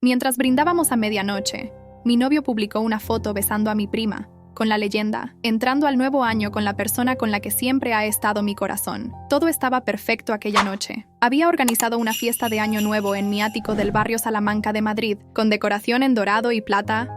Mientras brindábamos a medianoche, mi novio publicó una foto besando a mi prima, con la leyenda, entrando al nuevo año con la persona con la que siempre ha estado mi corazón. Todo estaba perfecto aquella noche. Había organizado una fiesta de Año Nuevo en mi ático del barrio Salamanca de Madrid, con decoración en dorado y plata,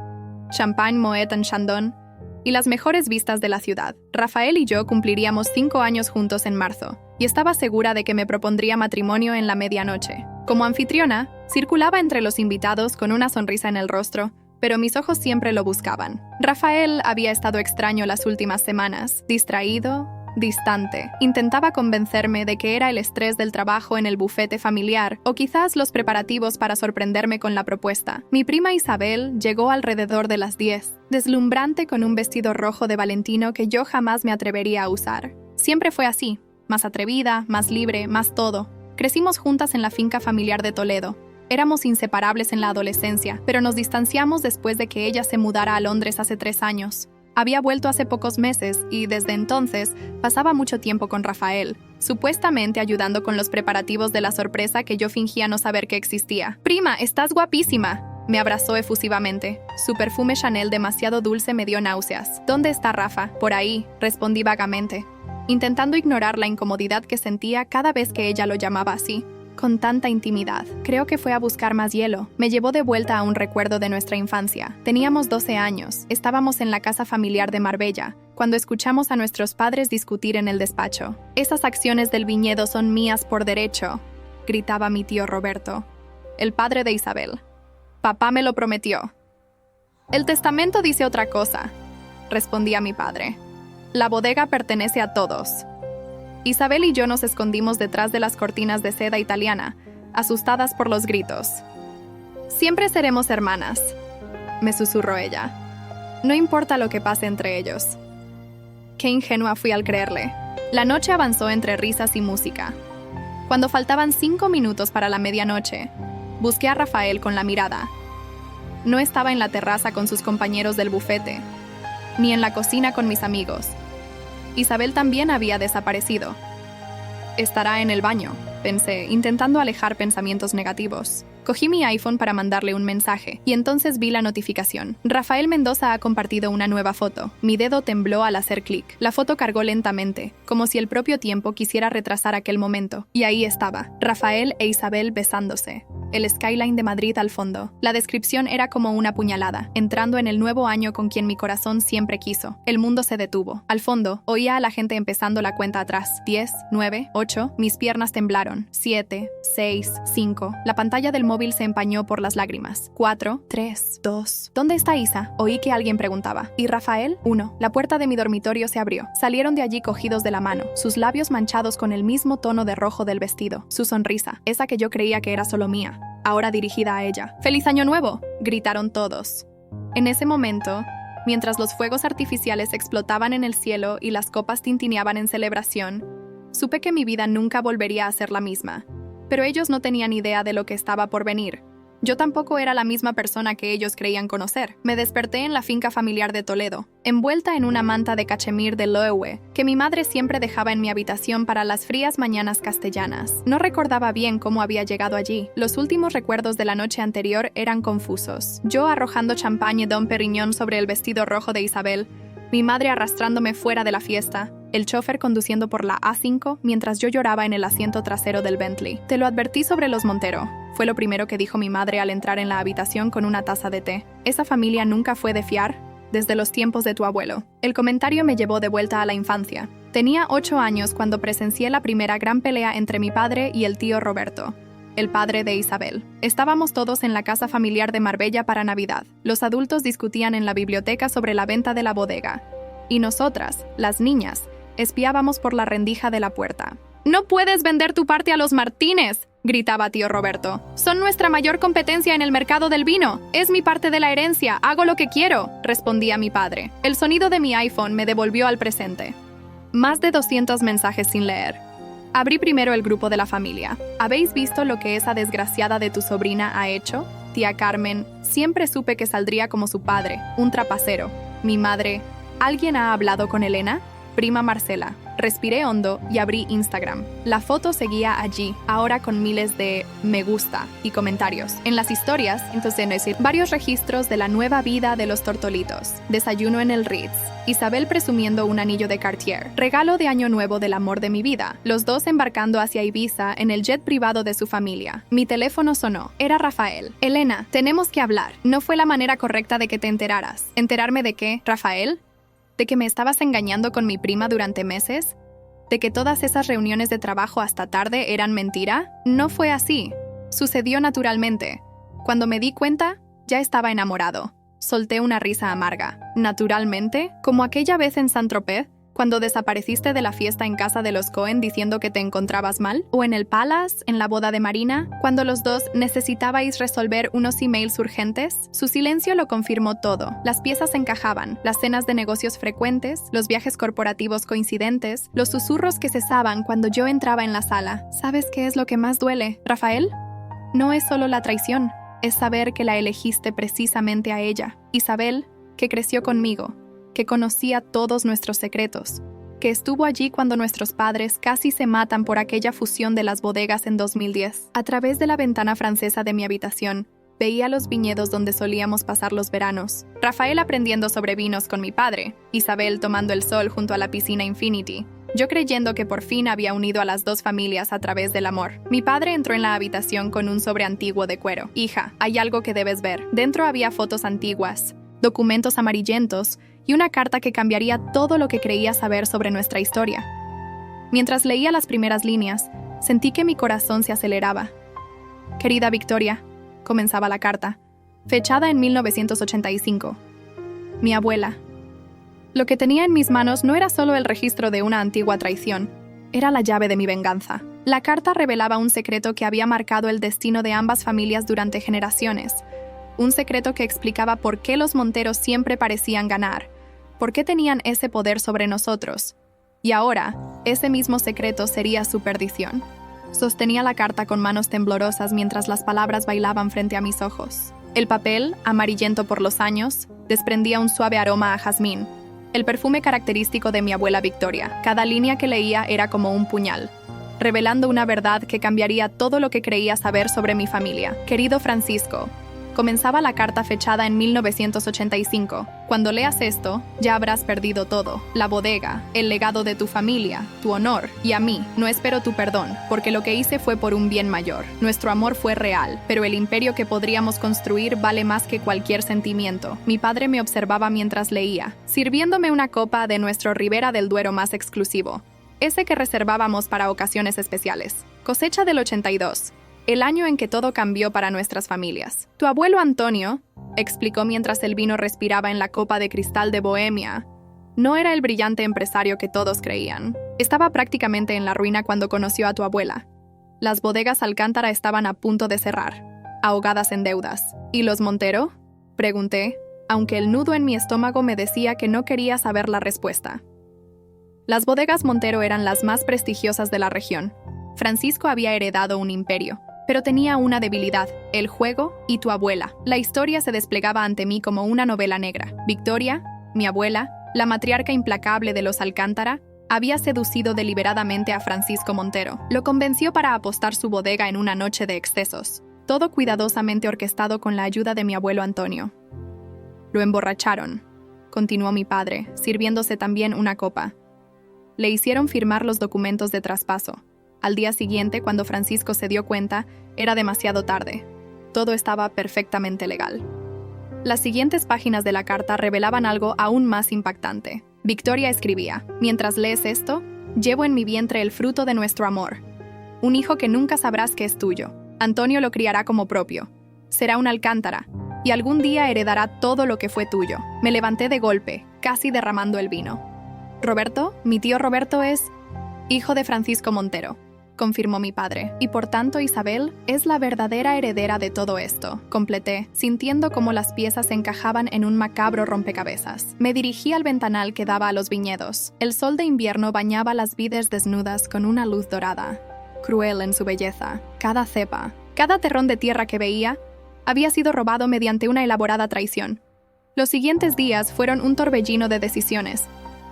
champagne Moet en Chandon y las mejores vistas de la ciudad. Rafael y yo cumpliríamos 5 años juntos en marzo, y estaba segura de que me propondría matrimonio en la medianoche. Como anfitriona, circulaba entre los invitados con una sonrisa en el rostro, pero mis ojos siempre lo buscaban. Rafael había estado extraño las últimas semanas, distraído, distante. Intentaba convencerme de que era el estrés del trabajo en el bufete familiar o quizás los preparativos para sorprenderme con la propuesta. Mi prima Isabel llegó alrededor de las 10, deslumbrante con un vestido rojo de Valentino que yo jamás me atrevería a usar. Siempre fue así, más atrevida, más libre, más todo. Crecimos juntas en la finca familiar de Toledo. Éramos inseparables en la adolescencia, pero nos distanciamos después de que ella se mudara a Londres hace 3 años. Había vuelto hace pocos meses y, desde entonces, pasaba mucho tiempo con Rafael, supuestamente ayudando con los preparativos de la sorpresa que yo fingía no saber que existía. «Prima, estás guapísima», me abrazó efusivamente. Su perfume Chanel demasiado dulce me dio náuseas. «¿Dónde está Rafa?» «Por ahí», respondí vagamente, intentando ignorar la incomodidad que sentía cada vez que ella lo llamaba así, con tanta intimidad. Creo que fue a buscar más hielo. Me llevó de vuelta a un recuerdo de nuestra infancia. Teníamos 12 años. Estábamos en la casa familiar de Marbella, cuando escuchamos a nuestros padres discutir en el despacho. «Esas acciones del viñedo son mías por derecho», gritaba mi tío Roberto, el padre de Isabel. «Papá me lo prometió». «El testamento dice otra cosa», respondía mi padre. «La bodega pertenece a todos». Isabel y yo nos escondimos detrás de las cortinas de seda italiana, asustadas por los gritos. «Siempre seremos hermanas», me susurró ella. «No importa lo que pase entre ellos». Qué ingenua fui al creerle. La noche avanzó entre risas y música. Cuando faltaban 5 minutos para la medianoche, busqué a Rafael con la mirada. No estaba en la terraza con sus compañeros del bufete, ni en la cocina con mis amigos. Isabel también había desaparecido. «Estará en el baño», pensé, intentando alejar pensamientos negativos. Cogí mi iPhone para mandarle un mensaje, y entonces vi la notificación. Rafael Mendoza ha compartido una nueva foto. Mi dedo tembló al hacer clic. La foto cargó lentamente, como si el propio tiempo quisiera retrasar aquel momento. Y ahí estaba, Rafael e Isabel besándose. El skyline de Madrid al fondo. La descripción era como una puñalada, entrando en el nuevo año con quien mi corazón siempre quiso. El mundo se detuvo. Al fondo, oía a la gente empezando la cuenta atrás. 10, 9, 8, mis piernas temblaron. 7, 6, 5. La pantalla del móvil se empañó por las lágrimas. 4, 3, 2. ¿Dónde está Isa? Oí que alguien preguntaba. ¿Y Rafael? 1. La puerta de mi dormitorio se abrió. Salieron de allí cogidos de la mano, sus labios manchados con el mismo tono de rojo del vestido. Su sonrisa, esa que yo creía que era solo mía, ahora dirigida a ella. «¡Feliz Año Nuevo!», gritaron todos. En ese momento, mientras los fuegos artificiales explotaban en el cielo y las copas tintineaban en celebración, supe que mi vida nunca volvería a ser la misma. Pero ellos no tenían idea de lo que estaba por venir. Yo tampoco era la misma persona que ellos creían conocer. Me desperté en la finca familiar de Toledo, envuelta en una manta de cachemir de Loewe, que mi madre siempre dejaba en mi habitación para las frías mañanas castellanas. No recordaba bien cómo había llegado allí. Los últimos recuerdos de la noche anterior eran confusos. Yo arrojando champagne Dom Perignon sobre el vestido rojo de Isabel, mi madre arrastrándome fuera de la fiesta, el chofer conduciendo por la A5 mientras yo lloraba en el asiento trasero del Bentley. «Te lo advertí sobre los Montero», fue lo primero que dijo mi madre al entrar en la habitación con una taza de té. «Esa familia nunca fue de fiar, desde los tiempos de tu abuelo». El comentario me llevó de vuelta a la infancia. Tenía 8 años cuando presencié la primera gran pelea entre mi padre y el tío Roberto, el padre de Isabel. Estábamos todos en la casa familiar de Marbella para Navidad. Los adultos discutían en la biblioteca sobre la venta de la bodega. Y nosotras, las niñas, espiábamos por la rendija de la puerta. «¡No puedes vender tu parte a los Martínez!», gritaba tío Roberto. «Son nuestra mayor competencia en el mercado del vino. Es mi parte de la herencia. Hago lo que quiero», respondía mi padre. El sonido de mi iPhone me devolvió al presente. Más de 200 mensajes sin leer. Abrí primero el grupo de la familia. «¿Habéis visto lo que esa desgraciada de tu sobrina ha hecho? Tía Carmen, siempre supe que saldría como su padre, un trapacero». Mi madre: «¿Alguien ha hablado con Elena?». Prima Marcela. Respiré hondo y abrí Instagram. La foto seguía allí, ahora con miles de me gusta y comentarios. En las historias, entonces, varios registros de la nueva vida de los tortolitos. Desayuno en el Ritz. Isabel presumiendo un anillo de Cartier. Regalo de año nuevo del amor de mi vida. Los dos embarcando hacia Ibiza en el jet privado de su familia. Mi teléfono sonó. Era Rafael. Elena, tenemos que hablar. No fue la manera correcta de que te enteraras. ¿Enterarme de qué, Rafael? ¿De que me estabas engañando con mi prima durante meses? ¿De que todas esas reuniones de trabajo hasta tarde eran mentira? No fue así. Sucedió naturalmente. Cuando me di cuenta, ya estaba enamorado. Solté una risa amarga. Naturalmente, como aquella vez en Saint-Tropez, cuando desapareciste de la fiesta en casa de los Cohen diciendo que te encontrabas mal, o en el Palace, en la boda de Marina, cuando los dos necesitabais resolver unos emails urgentes. Su silencio lo confirmó todo. Las piezas encajaban, las cenas de negocios frecuentes, los viajes corporativos coincidentes, los susurros que cesaban cuando yo entraba en la sala. ¿Sabes qué es lo que más duele, Rafael? No es solo la traición, es saber que la elegiste precisamente a ella. Isabel, que creció conmigo, que conocía todos nuestros secretos, que estuvo allí cuando nuestros padres casi se matan por aquella fusión de las bodegas en 2010. A través de la ventana francesa de mi habitación, veía los viñedos donde solíamos pasar los veranos. Rafael aprendiendo sobre vinos con mi padre, Isabel tomando el sol junto a la piscina Infinity, yo creyendo que por fin había unido a las dos familias a través del amor. Mi padre entró en la habitación con un sobre antiguo de cuero. Hija, hay algo que debes ver. Dentro había fotos antiguas, documentos amarillentos y una carta que cambiaría todo lo que creía saber sobre nuestra historia. Mientras leía las primeras líneas, sentí que mi corazón se aceleraba. Querida Victoria, comenzaba la carta, fechada en 1985. Mi abuela. Lo que tenía en mis manos no era solo el registro de una antigua traición, era la llave de mi venganza. La carta revelaba un secreto que había marcado el destino de ambas familias durante generaciones. Un secreto que explicaba por qué los Monteros siempre parecían ganar, por qué tenían ese poder sobre nosotros. Y ahora, ese mismo secreto sería su perdición. Sostenía la carta con manos temblorosas mientras las palabras bailaban frente a mis ojos. El papel, amarillento por los años, desprendía un suave aroma a jazmín, el perfume característico de mi abuela Victoria. Cada línea que leía era como un puñal, revelando una verdad que cambiaría todo lo que creía saber sobre mi familia. Querido Francisco, comenzaba la carta fechada en 1985. Cuando leas esto, ya habrás perdido todo. La bodega, el legado de tu familia, tu honor. Y a mí, no espero tu perdón, porque lo que hice fue por un bien mayor. Nuestro amor fue real, pero el imperio que podríamos construir vale más que cualquier sentimiento. Mi padre me observaba mientras leía, sirviéndome una copa de nuestro Ribera del Duero más exclusivo, ese que reservábamos para ocasiones especiales. Cosecha del 82. El año en que todo cambió para nuestras familias. Tu abuelo Antonio, explicó mientras el vino respiraba en la copa de cristal de Bohemia, no era el brillante empresario que todos creían. Estaba prácticamente en la ruina cuando conoció a tu abuela. Las bodegas Alcántara estaban a punto de cerrar, ahogadas en deudas. ¿Y los Montero?, pregunté, aunque el nudo en mi estómago me decía que no quería saber la respuesta. Las bodegas Montero eran las más prestigiosas de la región. Francisco había heredado un imperio, pero tenía una debilidad, el juego y tu abuela. La historia se desplegaba ante mí como una novela negra. Victoria, mi abuela, la matriarca implacable de los Alcántara, había seducido deliberadamente a Francisco Montero. Lo convenció para apostar su bodega en una noche de excesos, todo cuidadosamente orquestado con la ayuda de mi abuelo Antonio. Lo emborracharon, continuó mi padre, sirviéndose también una copa. Le hicieron firmar los documentos de traspaso. Al día siguiente, cuando Francisco se dio cuenta, era demasiado tarde. Todo estaba perfectamente legal. Las siguientes páginas de la carta revelaban algo aún más impactante. Victoria escribía: mientras lees esto, llevo en mi vientre el fruto de nuestro amor. Un hijo que nunca sabrás que es tuyo. Antonio lo criará como propio. Será un Alcántara, y algún día heredará todo lo que fue tuyo. Me levanté de golpe, casi derramando el vino. Roberto, mi tío Roberto es hijo de Francisco Montero, confirmó mi padre, y por tanto Isabel es la verdadera heredera de todo esto, completé, sintiendo cómo las piezas encajaban en un macabro rompecabezas. Me dirigí al ventanal que daba a los viñedos. El sol de invierno bañaba las vides desnudas con una luz dorada, cruel en su belleza. Cada cepa, cada terrón de tierra que veía, había sido robado mediante una elaborada traición. Los siguientes días fueron un torbellino de decisiones.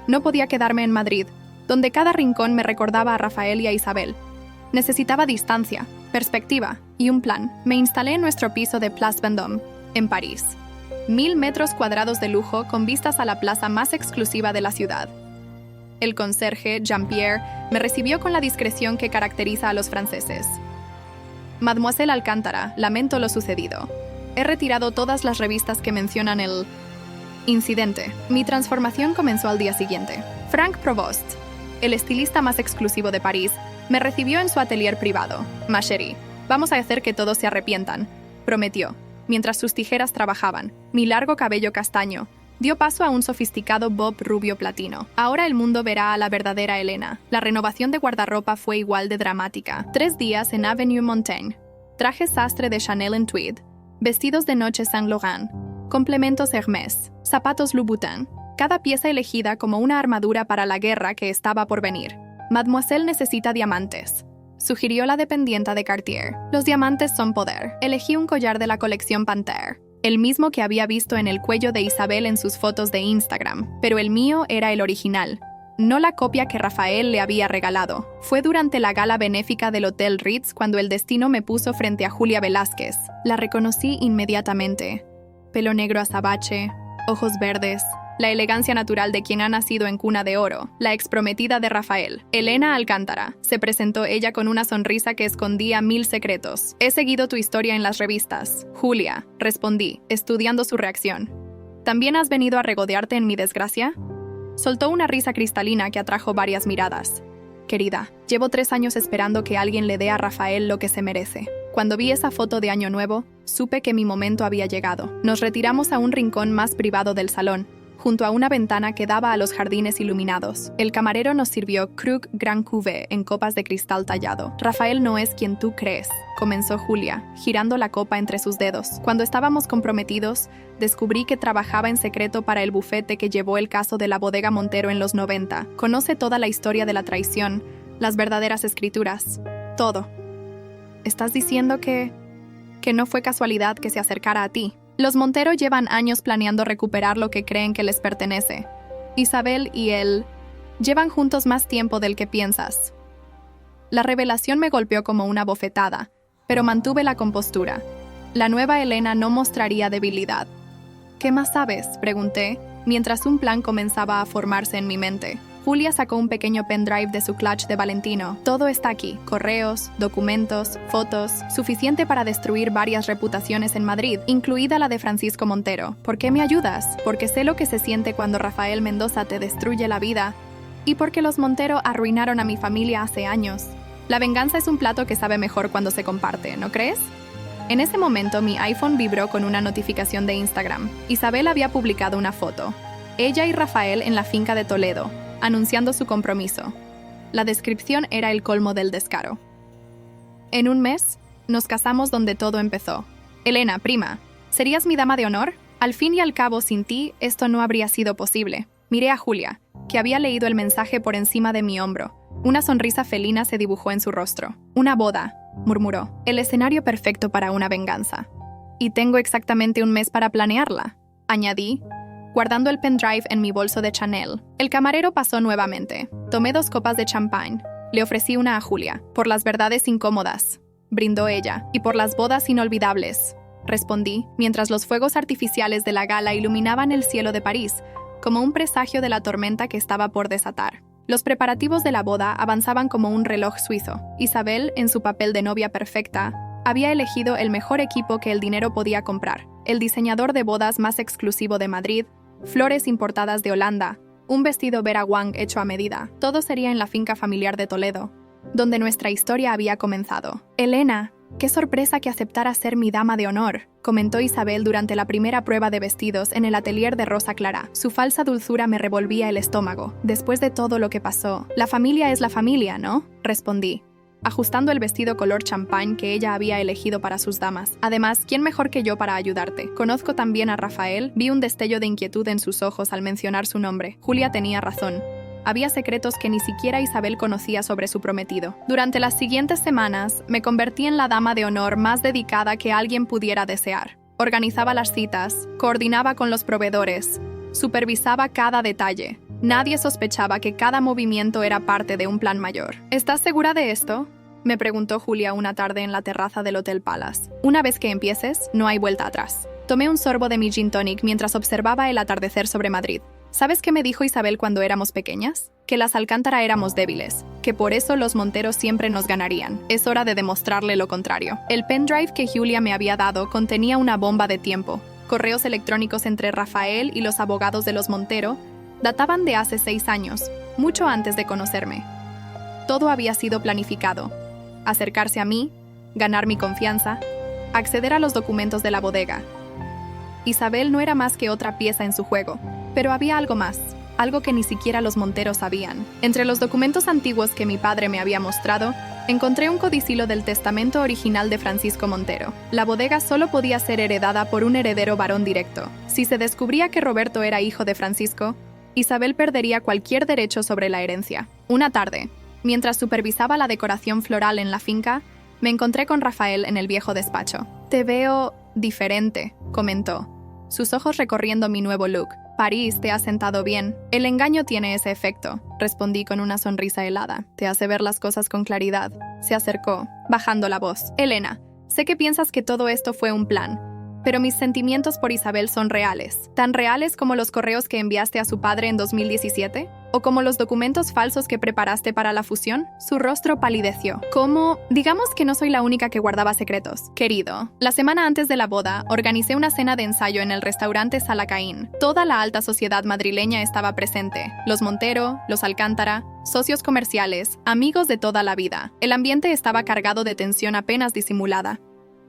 No podía quedarme en Madrid, donde cada rincón me recordaba a Rafael y a Isabel. Necesitaba distancia, perspectiva y un plan. Me instalé en nuestro piso de Place Vendôme, en París. 1000 metros cuadrados de lujo con vistas a la plaza más exclusiva de la ciudad. El conserje, Jean-Pierre, me recibió con la discreción que caracteriza a los franceses. Mademoiselle Alcántara, lamento lo sucedido. He retirado todas las revistas que mencionan el incidente. Mi transformación comenzó al día siguiente. Frank Provost, el estilista más exclusivo de París, me recibió en su atelier privado. Ma chérie, vamos a hacer que todos se arrepientan, prometió, mientras sus tijeras trabajaban. Mi largo cabello castaño dio paso a un sofisticado bob rubio platino. Ahora el mundo verá a la verdadera Elena. La renovación de guardarropa fue igual de dramática. 3 días en Avenue Montaigne. Trajes sastre de Chanel en tweed, vestidos de noche Saint Laurent, complementos Hermès, zapatos Louboutin, cada pieza elegida como una armadura para la guerra que estaba por venir. Mademoiselle necesita diamantes, sugirió la dependienta de Cartier. Los diamantes son poder. Elegí un collar de la colección Panthère, el mismo que había visto en el cuello de Isabel en sus fotos de Instagram, pero el mío era el original, no la copia que Rafael le había regalado. Fue durante la gala benéfica del Hotel Ritz cuando el destino me puso frente a Julia Velázquez. La reconocí inmediatamente. Pelo negro azabache, ojos verdes, la elegancia natural de quien ha nacido en cuna de oro, la exprometida de Rafael. Elena Alcántara, se presentó ella con una sonrisa que escondía 1000 secretos. He seguido tu historia en las revistas. Julia, respondí, estudiando su reacción. ¿También has venido a regodearte en mi desgracia? Soltó una risa cristalina que atrajo varias miradas. Querida, llevo 3 años esperando que alguien le dé a Rafael lo que se merece. Cuando vi esa foto de Año Nuevo, supe que mi momento había llegado. Nos retiramos a un rincón más privado del salón, junto a una ventana que daba a los jardines iluminados. El camarero nos sirvió Krug Grand Cuvée en copas de cristal tallado. Rafael no es quien tú crees, comenzó Julia, girando la copa entre sus dedos. Cuando estábamos comprometidos, descubrí que trabajaba en secreto para el bufete que llevó el caso de la bodega Montero en los 90. Conoce toda la historia de la traición, las verdaderas escrituras, todo. ¿Estás diciendo que no fue casualidad que se acercara a ti? Los Montero llevan años planeando recuperar lo que creen que les pertenece. Isabel y él llevan juntos más tiempo del que piensas. La revelación me golpeó como una bofetada, pero mantuve la compostura. La nueva Elena no mostraría debilidad. ¿Qué más sabes?, pregunté, mientras un plan comenzaba a formarse en mi mente. Julia sacó un pequeño pendrive de su clutch de Valentino. Todo está aquí: correos, documentos, fotos, suficiente para destruir varias reputaciones en Madrid, incluida la de Francisco Montero. ¿Por qué me ayudas? Porque sé lo que se siente cuando Rafael Mendoza te destruye la vida, y porque los Montero arruinaron a mi familia hace años. La venganza es un plato que sabe mejor cuando se comparte, ¿no crees? En ese momento mi iPhone vibró con una notificación de Instagram. Isabel había publicado una foto. Ella y Rafael en la finca de Toledo, anunciando su compromiso. La descripción era el colmo del descaro. En un mes, nos casamos donde todo empezó. Elena, prima, ¿serías mi dama de honor? Al fin y al cabo, sin ti, esto no habría sido posible. Miré a Julia, que había leído el mensaje por encima de mi hombro. Una sonrisa felina se dibujó en su rostro. Una boda, murmuró. El escenario perfecto para una venganza. Y tengo exactamente un mes para planearla, añadí, guardando el pendrive en mi bolso de Chanel. El camarero pasó nuevamente. Tomé 2 copas de champán. Le ofrecí una a Julia. Por las verdades incómodas, brindó ella, y por las bodas inolvidables, respondí, mientras los fuegos artificiales de la gala iluminaban el cielo de París, como un presagio de la tormenta que estaba por desatar. Los preparativos de la boda avanzaban como un reloj suizo. Isabel, en su papel de novia perfecta, había elegido el mejor equipo que el dinero podía comprar. El diseñador de bodas más exclusivo de Madrid, flores importadas de Holanda, un vestido Vera Wang hecho a medida. Todo sería en la finca familiar de Toledo, donde nuestra historia había comenzado. Elena, qué sorpresa que aceptara ser mi dama de honor, comentó Isabel durante la primera prueba de vestidos en el atelier de Rosa Clara. Su falsa dulzura me revolvía el estómago. Después de todo lo que pasó, la familia es la familia, ¿no?, respondí, ajustando el vestido color champán que ella había elegido para sus damas. Además, ¿quién mejor que yo para ayudarte? Conozco también a Rafael. Vi un destello de inquietud en sus ojos al mencionar su nombre. Julia tenía razón. Había secretos que ni siquiera Isabel conocía sobre su prometido. Durante las siguientes semanas, me convertí en la dama de honor más dedicada que alguien pudiera desear. Organizaba las citas, coordinaba con los proveedores, supervisaba cada detalle. Nadie sospechaba que cada movimiento era parte de un plan mayor. ¿Estás segura de esto?, me preguntó Julia una tarde en la terraza del Hotel Palace. Una vez que empieces, no hay vuelta atrás. Tomé un sorbo de mi gin tonic mientras observaba el atardecer sobre Madrid. ¿Sabes qué me dijo Isabel cuando éramos pequeñas? Que las Alcántara éramos débiles, que por eso los Monteros siempre nos ganarían. Es hora de demostrarle lo contrario. El pendrive que Julia me había dado contenía una bomba de tiempo. Correos electrónicos entre Rafael y los abogados de los Montero databan de hace 6 años, mucho antes de conocerme. Todo había sido planificado. Acercarse a mí, ganar mi confianza, acceder a los documentos de la bodega. Isabel no era más que otra pieza en su juego, pero había algo más, algo que ni siquiera los Monteros sabían. Entre los documentos antiguos que mi padre me había mostrado, encontré un codicilo del testamento original de Francisco Montero. La bodega solo podía ser heredada por un heredero varón directo. Si se descubría que Roberto era hijo de Francisco, Isabel perdería cualquier derecho sobre la herencia. Una tarde, mientras supervisaba la decoración floral en la finca, me encontré con Rafael en el viejo despacho. «Te veo diferente», comentó, sus ojos recorriendo mi nuevo look. «París te ha sentado bien». «El engaño tiene ese efecto», respondí con una sonrisa helada. «Te hace ver las cosas con claridad». Se acercó, bajando la voz. «Elena, sé que piensas que todo esto fue un plan, pero mis sentimientos por Isabel son reales. ¿Tan reales como los correos que enviaste a su padre en 2017? ¿O como los documentos falsos que preparaste para la fusión?» Su rostro palideció. «¿Cómo? Digamos que no soy la única que guardaba secretos. Querido, la semana antes de la boda, organicé una cena de ensayo en el restaurante Salacaín. Toda la alta sociedad madrileña estaba presente. Los Montero, los Alcántara, socios comerciales, amigos de toda la vida. El ambiente estaba cargado de tensión apenas disimulada.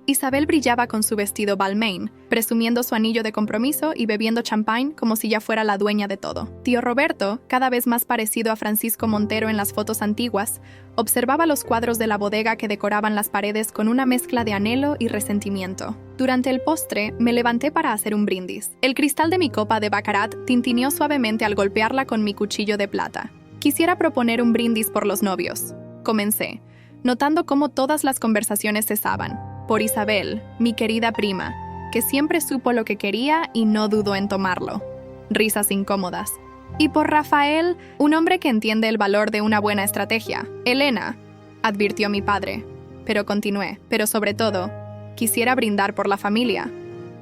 Isabel brillaba con su vestido Balmain, presumiendo su anillo de compromiso y bebiendo champagne como si ya fuera la dueña de todo. Tío Roberto, cada vez más parecido a Francisco Montero en las fotos antiguas, observaba los cuadros de la bodega que decoraban las paredes con una mezcla de anhelo y resentimiento. Durante el postre, me levanté para hacer un brindis. El cristal de mi copa de baccarat tintineó suavemente al golpearla con mi cuchillo de plata. «Quisiera proponer un brindis por los novios», comencé, notando cómo todas las conversaciones cesaban. «Por Isabel, mi querida prima, que siempre supo lo que quería y no dudó en tomarlo». Risas incómodas. «Y por Rafael, un hombre que entiende el valor de una buena estrategia». «Elena», advirtió mi padre. Pero continué. «Pero sobre todo, quisiera brindar por la familia,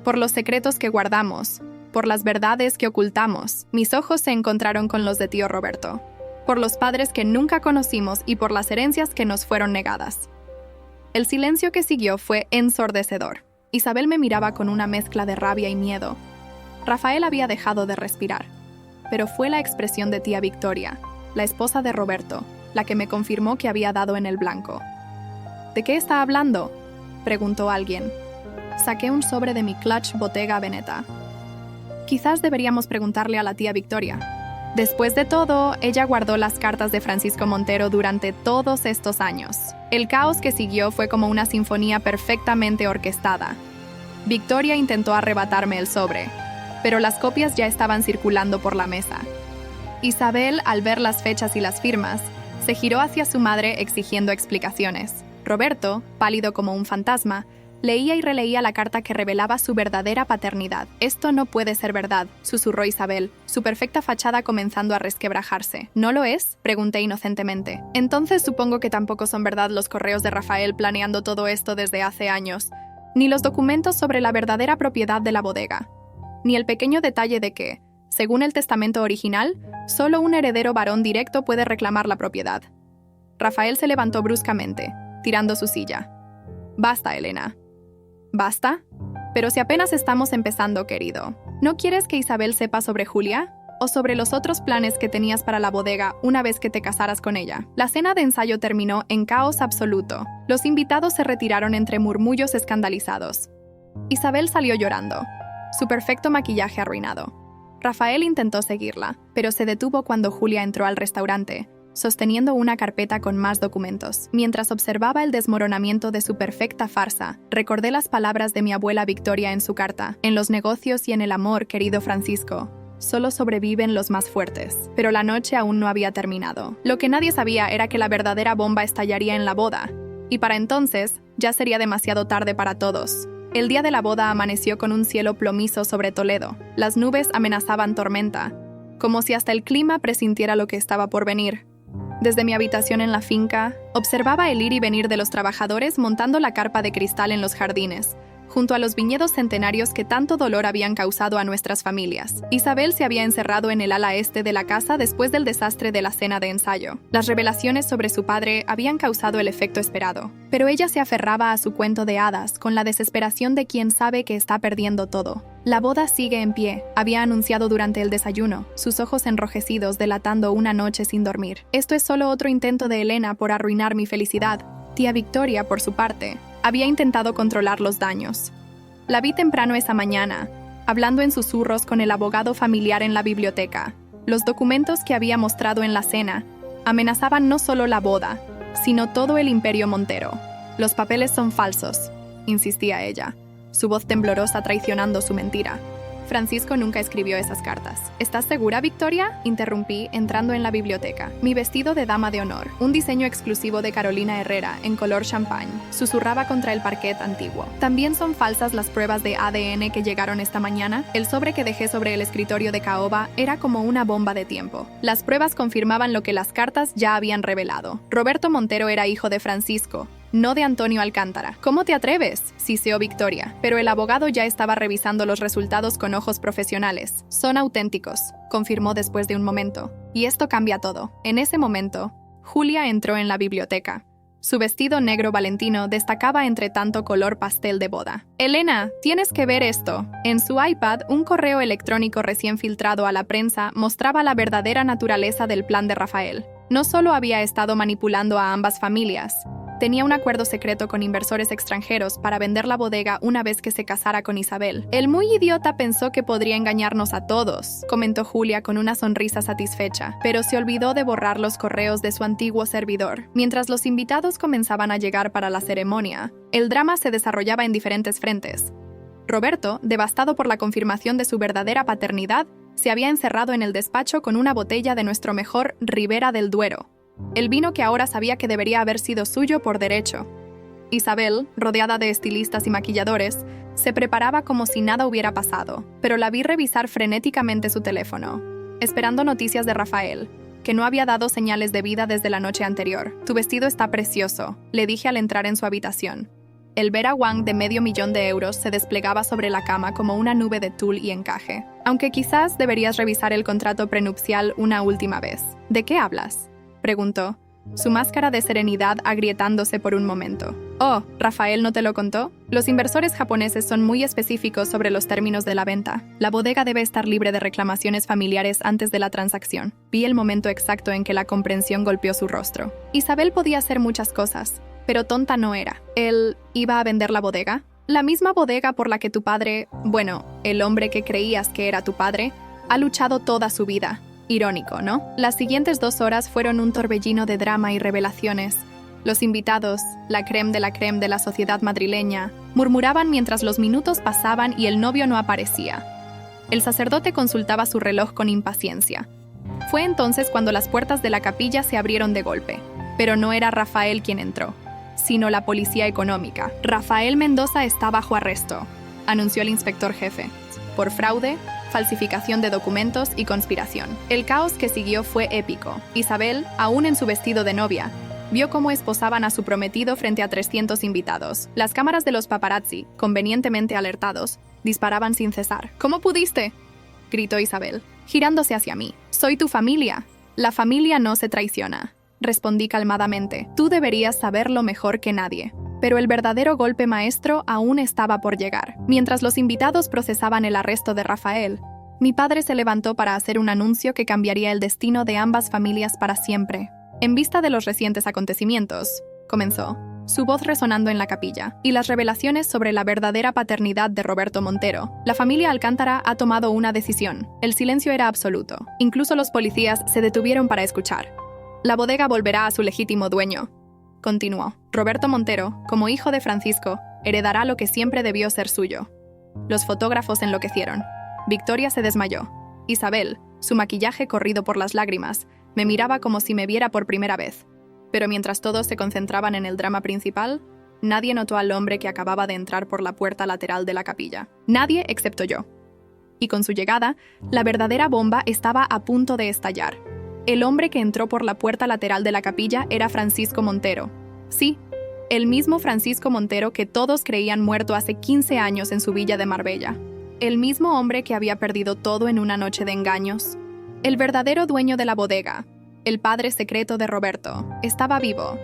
por los secretos que guardamos, por las verdades que ocultamos». Mis ojos se encontraron con los de tío Roberto. «Por los padres que nunca conocimos y por las herencias que nos fueron negadas». El silencio que siguió fue ensordecedor. Isabel me miraba con una mezcla de rabia y miedo. Rafael había dejado de respirar, pero fue la expresión de tía Victoria, la esposa de Roberto, la que me confirmó que había dado en el blanco. «¿De qué está hablando?», preguntó alguien. Saqué un sobre de mi clutch Bottega Veneta. «Quizás deberíamos preguntarle a la tía Victoria». Después de todo, ella guardó las cartas de Francisco Montero durante todos estos años. El caos que siguió fue como una sinfonía perfectamente orquestada. Victoria intentó arrebatarme el sobre, pero las copias ya estaban circulando por la mesa. Isabel, al ver las fechas y las firmas, se giró hacia su madre exigiendo explicaciones. Roberto, pálido como un fantasma, leía y releía la carta que revelaba su verdadera paternidad. «Esto no puede ser verdad», susurró Isabel, su perfecta fachada comenzando a resquebrajarse. «¿No lo es?», pregunté inocentemente. «Entonces supongo que tampoco son verdad los correos de Rafael planeando todo esto desde hace años, ni los documentos sobre la verdadera propiedad de la bodega, ni el pequeño detalle de que, según el testamento original, solo un heredero varón directo puede reclamar la propiedad». Rafael se levantó bruscamente, tirando su silla. «Basta, Elena». «¿Basta? Pero si apenas estamos empezando, querido. ¿No quieres que Isabel sepa sobre Julia? ¿O sobre los otros planes que tenías para la bodega una vez que te casaras con ella?» La cena de ensayo terminó en caos absoluto. Los invitados se retiraron entre murmullos escandalizados. Isabel salió llorando, su perfecto maquillaje arruinado. Rafael intentó seguirla, pero se detuvo cuando Julia entró al restaurante, sosteniendo una carpeta con más documentos. Mientras observaba el desmoronamiento de su perfecta farsa, recordé las palabras de mi abuela Victoria en su carta. «En los negocios y en el amor, querido Francisco, solo sobreviven los más fuertes». Pero la noche aún no había terminado. Lo que nadie sabía era que la verdadera bomba estallaría en la boda, y para entonces ya sería demasiado tarde para todos. El día de la boda amaneció con un cielo plomizo sobre Toledo. Las nubes amenazaban tormenta, como si hasta el clima presintiera lo que estaba por venir. Desde mi habitación en la finca, observaba el ir y venir de los trabajadores montando la carpa de cristal en los jardines, junto a los viñedos centenarios que tanto dolor habían causado a nuestras familias. Isabel se había encerrado en el ala este de la casa después del desastre de la cena de ensayo. Las revelaciones sobre su padre habían causado el efecto esperado, pero ella se aferraba a su cuento de hadas con la desesperación de quien sabe que está perdiendo todo. La boda sigue en pie, había anunciado durante el desayuno, sus ojos enrojecidos delatando una noche sin dormir. Esto es solo otro intento de Elena por arruinar mi felicidad. Tía Victoria, por su parte, había intentado controlar los daños. La vi temprano esa mañana, hablando en susurros con el abogado familiar en la biblioteca. Los documentos que había mostrado en la cena amenazaban no solo la boda, sino todo el imperio Montero. Los papeles son falsos, insistía ella, su voz temblorosa traicionando su mentira. Francisco nunca escribió esas cartas. ¿Estás segura, Victoria?, interrumpí, entrando en la biblioteca. Mi vestido de dama de honor, un diseño exclusivo de Carolina Herrera, en color champagne, susurraba contra el parquet antiguo. ¿También son falsas las pruebas de ADN que llegaron esta mañana? El sobre que dejé sobre el escritorio de caoba era como una bomba de tiempo. Las pruebas confirmaban lo que las cartas ya habían revelado. Roberto Montero era hijo de Francisco, no de Antonio Alcántara. ¿Cómo te atreves?, siseó Victoria, pero el abogado ya estaba revisando los resultados con ojos profesionales. Son auténticos, confirmó después de un momento. Y esto cambia todo. En ese momento, Julia entró en la biblioteca. Su vestido negro valentino destacaba entre tanto color pastel de boda. Elena, tienes que ver esto. En su iPad, un correo electrónico recién filtrado a la prensa mostraba la verdadera naturaleza del plan de Rafael. No solo había estado manipulando a ambas familias, tenía un acuerdo secreto con inversores extranjeros para vender la bodega una vez que se casara con Isabel. El muy idiota pensó que podría engañarnos a todos, comentó Julia con una sonrisa satisfecha, pero se olvidó de borrar los correos de su antiguo servidor. Mientras los invitados comenzaban a llegar para la ceremonia, el drama se desarrollaba en diferentes frentes. Roberto, devastado por la confirmación de su verdadera paternidad, se había encerrado en el despacho con una botella de nuestro mejor Ribera del Duero, el vino que ahora sabía que debería haber sido suyo por derecho. Isabel, rodeada de estilistas y maquilladores, se preparaba como si nada hubiera pasado, pero la vi revisar frenéticamente su teléfono, esperando noticias de Rafael, que no había dado señales de vida desde la noche anterior. Tu vestido está precioso, le dije al entrar en su habitación. El Vera Wang de $500,000 se desplegaba sobre la cama como una nube de tul y encaje. Aunque quizás deberías revisar el contrato prenupcial una última vez. ¿De qué hablas?, preguntó, su máscara de serenidad agrietándose por un momento. Oh, ¿Rafael no te lo contó? Los inversores japoneses son muy específicos sobre los términos de la venta. La bodega debe estar libre de reclamaciones familiares antes de la transacción. Vi el momento exacto en que la comprensión golpeó su rostro. Isabel podía hacer muchas cosas, pero tonta no era. ¿Él iba a vender la bodega? La misma bodega por la que tu padre, bueno, el hombre que creías que era tu padre, ha luchado toda su vida. Irónico, ¿no? Las siguientes 2 horas fueron un torbellino de drama y revelaciones. Los invitados, la crème de la sociedad madrileña, murmuraban mientras los minutos pasaban y el novio no aparecía. El sacerdote consultaba su reloj con impaciencia. Fue entonces cuando las puertas de la capilla se abrieron de golpe. Pero no era Rafael quien entró, sino la policía económica. Rafael Mendoza está bajo arresto, anunció el inspector jefe, por fraude, falsificación de documentos y conspiración. El caos que siguió fue épico. Isabel, aún en su vestido de novia, vio cómo esposaban a su prometido frente a 300 invitados. Las cámaras de los paparazzi, convenientemente alertados, disparaban sin cesar. ¿Cómo pudiste?, gritó Isabel, girándose hacia mí. Soy tu familia. La familia no se traiciona, respondí calmadamente. Tú deberías saberlo mejor que nadie. Pero el verdadero golpe maestro aún estaba por llegar. Mientras los invitados procesaban el arresto de Rafael, mi padre se levantó para hacer un anuncio que cambiaría el destino de ambas familias para siempre. En vista de los recientes acontecimientos, comenzó, su voz resonando en la capilla, y las revelaciones sobre la verdadera paternidad de Roberto Montero, la familia Alcántara ha tomado una decisión. El silencio era absoluto. Incluso los policías se detuvieron para escuchar. La bodega volverá a su legítimo dueño, continuó. Roberto Montero, como hijo de Francisco, heredará lo que siempre debió ser suyo. Los fotógrafos enloquecieron. Victoria se desmayó. Isabel, su maquillaje corrido por las lágrimas, me miraba como si me viera por primera vez. Pero mientras todos se concentraban en el drama principal, nadie notó al hombre que acababa de entrar por la puerta lateral de la capilla. Nadie excepto yo. y con su llegada, la verdadera bomba estaba a punto de estallar. El hombre que entró por la puerta lateral de la capilla era Francisco Montero. Sí, el mismo Francisco Montero que todos creían muerto hace 15 años en su villa de Marbella. El mismo hombre que había perdido todo en una noche de engaños. El verdadero dueño de la bodega, el padre secreto de Roberto, estaba vivo.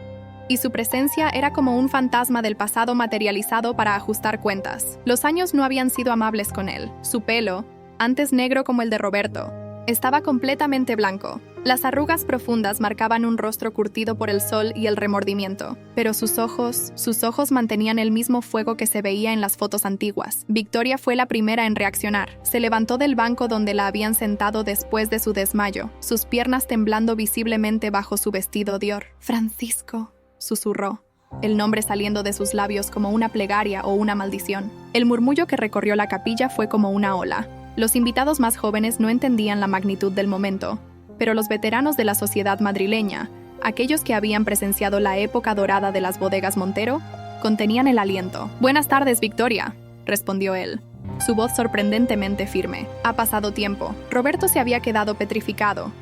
Y su presencia era como un fantasma del pasado materializado para ajustar cuentas. Los años no habían sido amables con él. Su pelo, antes negro como el de Roberto, estaba completamente blanco. Las arrugas profundas marcaban un rostro curtido por el sol y el remordimiento. Pero sus ojos mantenían el mismo fuego que se veía en las fotos antiguas. Victoria fue la primera en reaccionar. Se levantó del banco donde la habían sentado después de su desmayo, sus piernas temblando visiblemente bajo su vestido Dior. «Francisco», susurró, el nombre saliendo de sus labios como una plegaria o una maldición. El murmullo que recorrió la capilla fue como una ola. Los invitados más jóvenes no entendían la magnitud del momento, pero los veteranos de la sociedad madrileña, aquellos que habían presenciado la época dorada de las bodegas Montero, contenían el aliento. «Buenas tardes, Victoria», respondió él, su voz sorprendentemente firme. Ha pasado tiempo. Roberto se había quedado petrificado.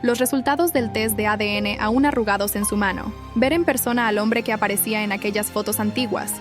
Los resultados del test de ADN aún arrugados en su mano. Ver en persona al hombre que aparecía en aquellas fotos antiguas,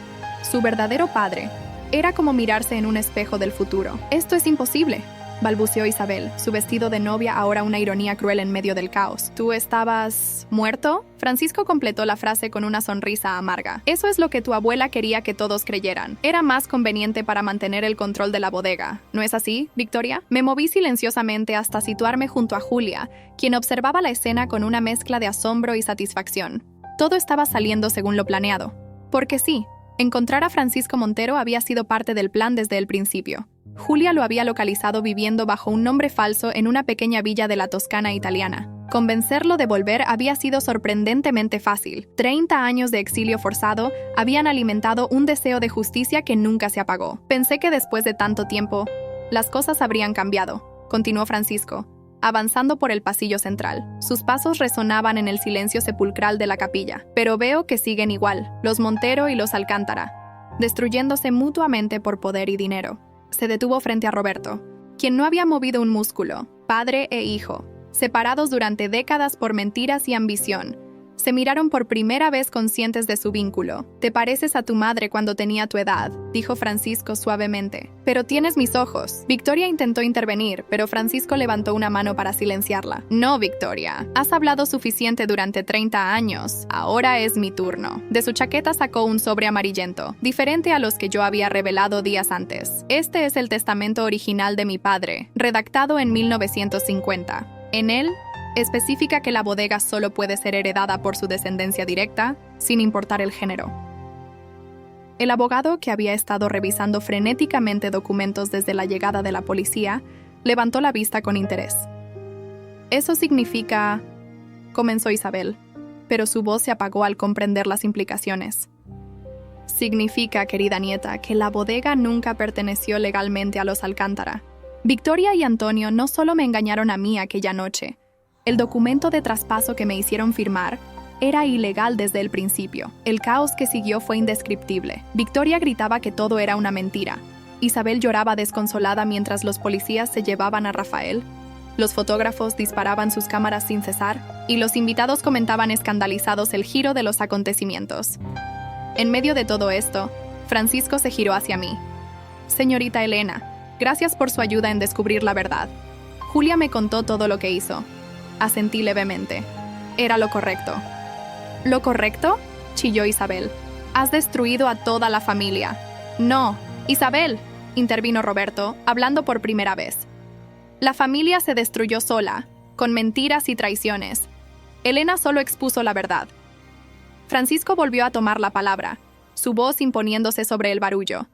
su verdadero padre, era como mirarse en un espejo del futuro. «Esto es imposible», balbuceó Isabel, su vestido de novia ahora una ironía cruel en medio del caos. «¿Tú estabas muerto?» Francisco completó la frase con una sonrisa amarga. «Eso es lo que tu abuela quería que todos creyeran. Era más conveniente para mantener el control de la bodega. ¿No es así, Victoria?» Me moví silenciosamente hasta situarme junto a Julia, quien observaba la escena con una mezcla de asombro y satisfacción. Todo estaba saliendo según lo planeado. Porque sí, encontrar a Francisco Montero había sido parte del plan desde el principio. Julia lo había localizado viviendo bajo un nombre falso en una pequeña villa de la Toscana italiana. Convencerlo de volver había sido sorprendentemente fácil. 30 años de exilio forzado habían alimentado un deseo de justicia que nunca se apagó. Pensé que después de tanto tiempo, las cosas habrían cambiado, continuó Francisco, avanzando por el pasillo central. Sus pasos resonaban en el silencio sepulcral de la capilla. Pero veo que siguen igual, los Montero y los Alcántara, destruyéndose mutuamente por poder y dinero. Se detuvo frente a Roberto, quien no había movido un músculo, padre e hijo, separados durante décadas por mentiras y ambición. Se miraron por primera vez conscientes de su vínculo. «Te pareces a tu madre cuando tenía tu edad», dijo Francisco suavemente. «Pero tienes mis ojos». Victoria intentó intervenir, pero Francisco levantó una mano para silenciarla. «No, Victoria. Has hablado suficiente durante 30 años. Ahora es mi turno». De su chaqueta sacó un sobre amarillento, diferente a los que yo había revelado días antes. «Este es el testamento original de mi padre, redactado en 1950. En él, especifica que la bodega solo puede ser heredada por su descendencia directa, sin importar el género». El abogado, que había estado revisando frenéticamente documentos desde la llegada de la policía, levantó la vista con interés. «Eso significa…», comenzó Isabel, pero su voz se apagó al comprender las implicaciones. «Significa, querida nieta, que la bodega nunca perteneció legalmente a los Alcántara. Victoria y Antonio no solo me engañaron a mí aquella noche. El documento de traspaso que me hicieron firmar era ilegal desde el principio. El caos que siguió fue indescriptible. Victoria gritaba que todo era una mentira. Isabel lloraba desconsolada mientras los policías se llevaban a Rafael. Los fotógrafos disparaban sus cámaras sin cesar y los invitados comentaban escandalizados el giro de los acontecimientos. En medio de todo esto, Francisco se giró hacia mí. «Señorita Elena, gracias por su ayuda en descubrir la verdad. Julia me contó todo lo que hizo». Asentí levemente. Era lo correcto. «¿Lo correcto?», chilló Isabel. «Has destruido a toda la familia». «No, Isabel», intervino Roberto, hablando por primera vez. «La familia se destruyó sola, con mentiras y traiciones. Elena solo expuso la verdad». Francisco volvió a tomar la palabra, su voz imponiéndose sobre el barullo.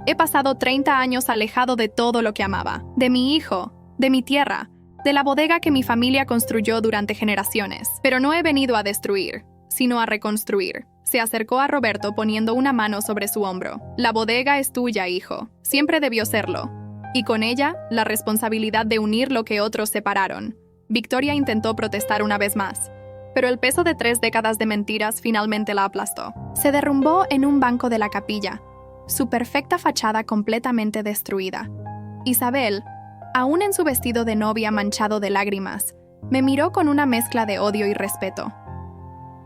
«He pasado 30 años alejado de todo lo que amaba, de mi hijo, de mi tierra, de la bodega que mi familia construyó durante generaciones. Pero no he venido a destruir, sino a reconstruir». Se acercó a Roberto poniendo una mano sobre su hombro. «La bodega es tuya, hijo. Siempre debió serlo. Y con ella, la responsabilidad de unir lo que otros separaron». Victoria intentó protestar una vez más, pero el peso de 3 décadas de mentiras finalmente la aplastó. Se derrumbó en un banco de la capilla, su perfecta fachada completamente destruida. Isabel, Aún en su vestido de novia manchado de lágrimas, me miró con una mezcla de odio y respeto.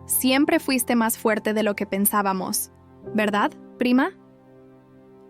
Siempre fuiste más fuerte de lo que pensábamos, ¿verdad, prima?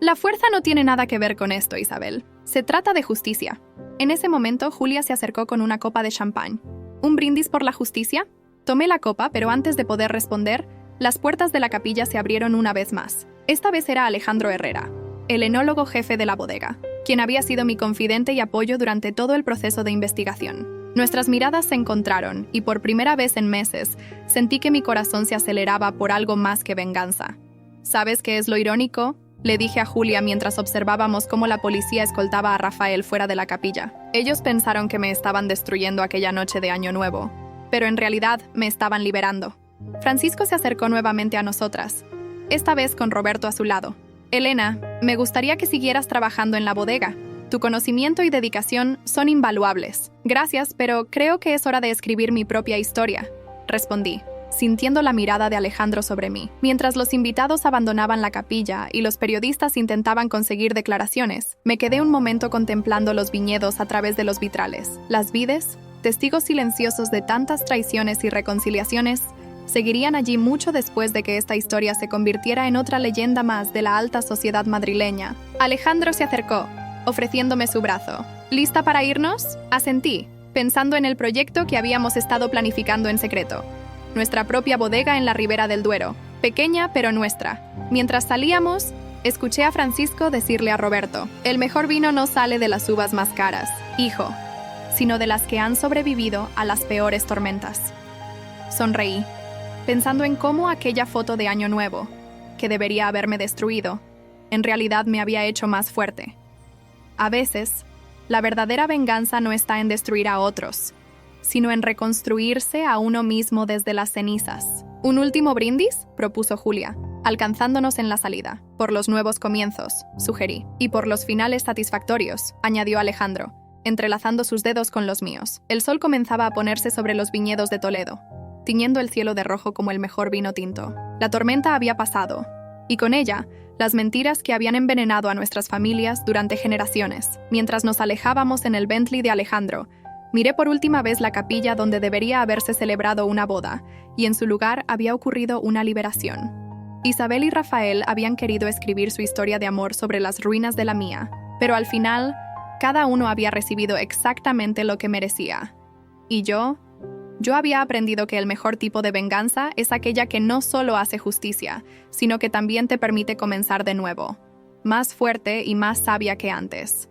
La fuerza no tiene nada que ver con esto, Isabel. Se trata de justicia. En ese momento, Julia se acercó con una copa de champán. ¿Un brindis por la justicia? Tomé la copa, pero antes de poder responder, las puertas de la capilla se abrieron una vez más. Esta vez era Alejandro Herrera, el enólogo jefe de la bodega, quien había sido mi confidente y apoyo durante todo el proceso de investigación. Nuestras miradas se encontraron y por primera vez en meses sentí que mi corazón se aceleraba por algo más que venganza. ¿Sabes qué es lo irónico?, le dije a Julia mientras observábamos cómo la policía escoltaba a Rafael fuera de la capilla. Ellos pensaron que me estaban destruyendo aquella noche de Año Nuevo, pero en realidad me estaban liberando. Francisco se acercó nuevamente a nosotras, esta vez con Roberto a su lado. Elena, me gustaría que siguieras trabajando en la bodega. Tu conocimiento y dedicación son invaluables. Gracias, pero creo que es hora de escribir mi propia historia, respondí, sintiendo la mirada de Alejandro sobre mí. Mientras los invitados abandonaban la capilla y los periodistas intentaban conseguir declaraciones, me quedé un momento contemplando los viñedos a través de los vitrales. Las vides, testigos silenciosos de tantas traiciones y reconciliaciones, seguirían allí mucho después de que esta historia se convirtiera en otra leyenda más de la alta sociedad madrileña. Alejandro se acercó, ofreciéndome su brazo. ¿Lista para irnos? Asentí, pensando en el proyecto que habíamos estado planificando en secreto. Nuestra propia bodega en la Ribera del Duero, pequeña pero nuestra. Mientras salíamos, escuché a Francisco decirle a Roberto, el mejor vino no sale de las uvas más caras, hijo, sino de las que han sobrevivido a las peores tormentas. Sonreí, pensando en cómo aquella foto de Año Nuevo, que debería haberme destruido, en realidad me había hecho más fuerte. A veces, la verdadera venganza no está en destruir a otros, sino en reconstruirse a uno mismo desde las cenizas. ¿Un último brindis?, propuso Julia, alcanzándonos en la salida. Por los nuevos comienzos, sugerí. Y por los finales satisfactorios, añadió Alejandro, entrelazando sus dedos con los míos. El sol comenzaba a ponerse sobre los viñedos de Toledo, tiñendo el cielo de rojo como el mejor vino tinto. La tormenta había pasado, y con ella, las mentiras que habían envenenado a nuestras familias durante generaciones. Mientras nos alejábamos en el Bentley de Alejandro, miré por última vez la capilla donde debería haberse celebrado una boda, y en su lugar había ocurrido una liberación. Isabel y Rafael habían querido escribir su historia de amor sobre las ruinas de la mía, pero al final, cada uno había recibido exactamente lo que merecía. Y yo había aprendido que el mejor tipo de venganza es aquella que no solo hace justicia, sino que también te permite comenzar de nuevo, más fuerte y más sabia que antes.